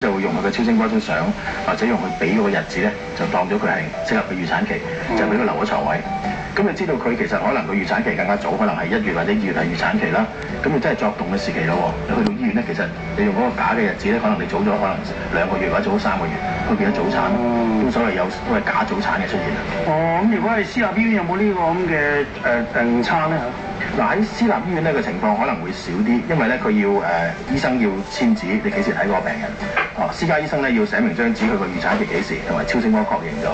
就會用佢嘅超聲波張相，或者用佢俾嗰個日子咧，就當咗佢係適合嘅預產期，就俾佢留咗床位。咁你知道佢其實可能個預產期更加早，可能係1月或者2月係預產期啦。咁你真係作動嘅時期咯喎，你去到醫院咧，其實你用嗰個假嘅日子咧，可能你早咗可能2個月或者早咗3個月，會變咗早產，咁所謂有都係假早產嘅出現啦。哦，咁如果係私立醫院有冇呢個咁嘅誤差咧？嗱喺私立醫院呢個情況可能會少啲，因為咧佢要醫生要簽紙，你幾時睇嗰個病人。私家醫生咧要寫明張紙，佢個預產期幾時，同埋超聲波確認咗。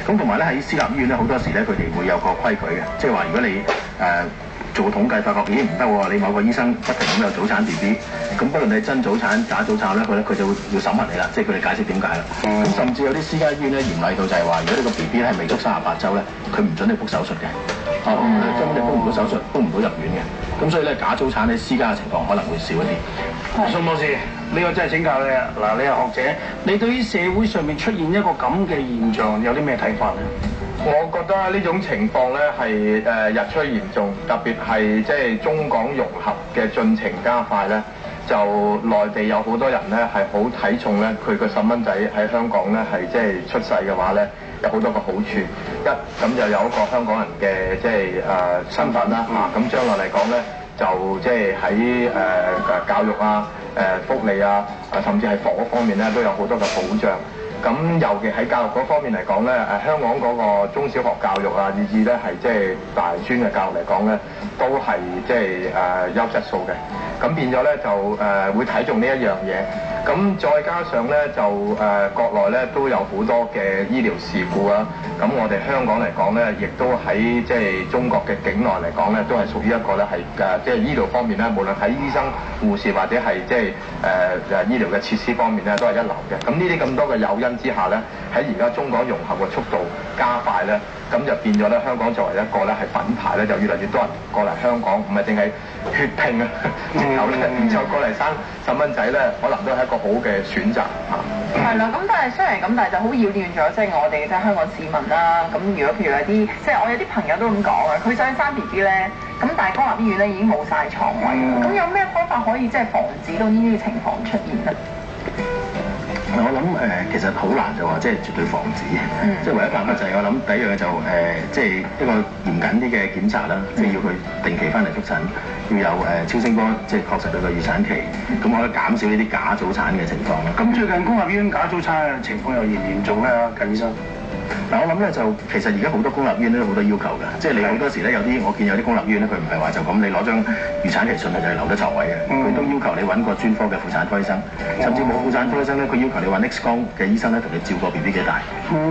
咁同埋咧喺私立醫院咧好多時咧佢哋會有個規矩嘅，即係話如果你做統計發覺咦唔得喎，你某個醫生不停咁有早產 BB， 咁不論你真早產假早產咧，佢就會要審核你啦，即係佢哋解釋點解啦。咁甚至有啲私家醫院咧嚴厲到就係話，如果你個 BB 係未足38週咧，佢唔準你 book 手術嘅。根本你 book 唔到手術 ，book 唔到入院嘅。咁所以咧假早產喺私家嘅情況可能會少一啲。宋博士，呢個真係請教你啊！嗱，你係學者，你對於社會上面出現一個咁嘅現象有啲咩睇法咧？我覺得呢種情況咧係日趨嚴重，特別係即係中港融合嘅進程加快咧，就內地有好多人咧係好睇重咧佢個細蚊仔喺香港咧係即係出世嘅話咧有好多個好處。一咁就有一個香港人嘅即係身份啦嚇，咁將來嚟講咧就即係喺教育啊、福利啊，甚至係房屋方面咧都有好多嘅保障。咁尤其喺教育嗰方面嚟講咧，香港嗰個中小學教育啊，以至咧係即係大專嘅教育嚟講咧，都係即係優質素嘅。咁變咗咧就會睇重呢一樣嘢。咁再加上咧就國內咧都有好多嘅醫療事故啊。咁我哋香港嚟講咧，亦都喺即係中國嘅境內嚟講咧，都係屬於一個咧係即係醫療方面咧，無論喺醫生、護士或者係即係醫療嘅設施方面咧，都係一流嘅。咁呢啲咁多嘅誘因之下咧，喺而家中港融合嘅速度加快咧，咁就變咗咧香港作為一個咧係品牌咧，就越嚟越多人過嚟香港，唔係淨係血拼啊，直頭咧，然之後過嚟生細蚊仔咧，可能都係一個好嘅選擇嚇。係啦，咁但係雖然咁，但係就好擾亂咗即係我哋即係香港市民啦。咁如果譬如有啲即係我有啲朋友都咁講啊，佢想生 BB 咧，咁但係公立醫院咧已經冇晒床位，咁有咩方法可以即係防止到呢啲情況出現咧？我諗其實好難就話即係絕對防止，即係唯一辦法就係我諗第一樣嘢就即係一個嚴謹啲嘅檢查啦，即係要佢定期翻嚟覆診，要有超聲波即係確實佢個預產期，咁可以減少呢啲假早產嘅情況啦。咁最近公立醫院假早產嘅情況又嚴唔嚴重咧？近醫生。嗱，我諗咧就其實而家好多公立醫院都有好多要求嘅，即係你好多時咧有啲我見有啲公立醫院咧，佢唔係話就咁你攞張預產期信就係留得床位嘅，佢都要求你揾個專科嘅婦產科醫生，甚至冇婦產科醫生咧，佢要求你揾 X 光嘅醫生咧同你照個 BB 幾大，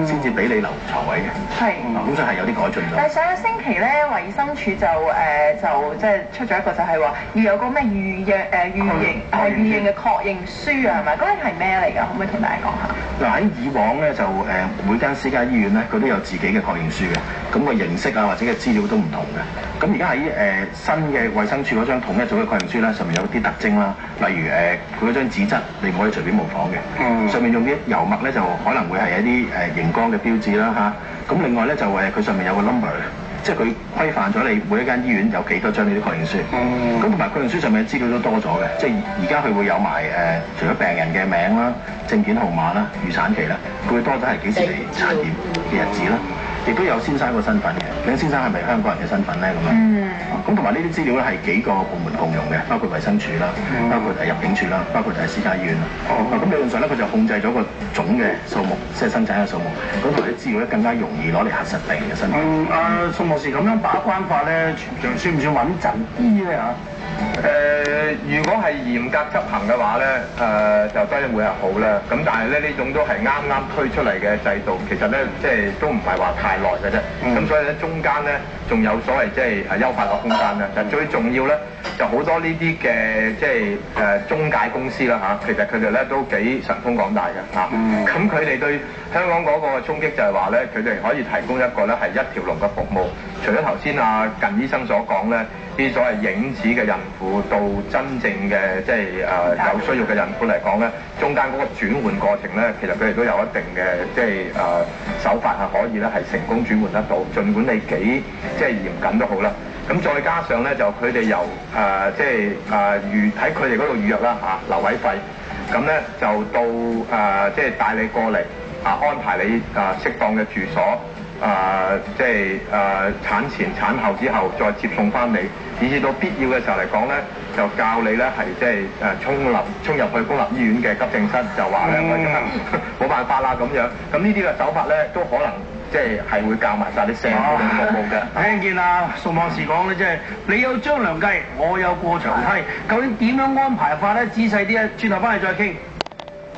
先至俾你留床位嘅。係。咁所以係有啲改進咗。但係上個星期咧，衞生署就即係出咗一個就係話要有個咩預認嘅確認書啊，係咪？嗰啲係咩嚟㗎？可唔可以同大家講下？嗱喺以往咧就每間私家醫院咧，佢都有自己嘅確認書嘅，咁個形式啊或者嘅資料都唔同嘅。咁而家喺新嘅衛生署嗰張統一組嘅確認書咧，上面有啲特徵啦，例如佢嗰張紙質你唔可以隨便模仿嘅，上面用啲油墨咧就可能會係一啲熒光嘅標誌啦嚇。咁另外咧就佢上面有個 number。即係佢規範咗你每一間醫院有幾多張呢啲確認書，咁同埋確認書上面嘅資料都多咗嘅，即係而家佢會有埋除咗病人嘅名啦、證件號碼啦、預產期啦，佢會多咗係幾時嚟產檢嘅日子啦，亦都有先生個身份嘅，究竟先生係咪香港人嘅身份咧咁樣？咁同埋呢啲資料咧係幾個部門共用嘅，包括衛生署啦，包括入境處啦，包括私家醫院啦。咁理論上咧佢就控制咗個總嘅數目，即係生產嘅數目，咁同啲資料咧更加容易攞嚟核實病人嘅身份。宋博士咁樣把關法咧，算唔算穩陣啲咧嚇？如果係嚴格執行嘅話咧，就當然會係好啦。咁但係咧呢種都係啱啱推出嚟嘅制度，其實咧即係都唔係話太耐嘅啫。咁所以咧中間咧仲有所謂即係優化嘅空間啦。但最重要咧就好多呢啲嘅即係中介公司啦嚇，其實佢哋咧都幾神通廣大嘅嚇。咁佢哋對香港嗰個衝擊就係話咧，佢哋可以提供一個咧係一條龍嘅服務。除咗頭先近醫生所講咧，啲所謂影子嘅孕婦到真正嘅即係有需要嘅孕婦嚟講咧，中間嗰個轉換過程咧，其實佢哋都有一定嘅即係手法係可以咧係成功轉換得到，儘管你幾即係嚴謹都好啦。咁再加上咧就佢哋由即係喺佢哋嗰度預約啦嚇，留位費。咁咧就到即係帶你過嚟安排你適當嘅住所，即係產前產後之後再接送翻你，以至到必要嘅時候嚟講咧，就教你咧係即係衝入去公立醫院嘅急症室，就話咧我而家冇辦法啦咁樣。咁呢啲嘅手法咧都可能即係會教埋晒你成個服務嘅。聽見啊，宋博士講咧，即係你有張良計，我有過牆梯，究竟點樣安排法咧？仔細啲啊，轉頭翻嚟再傾。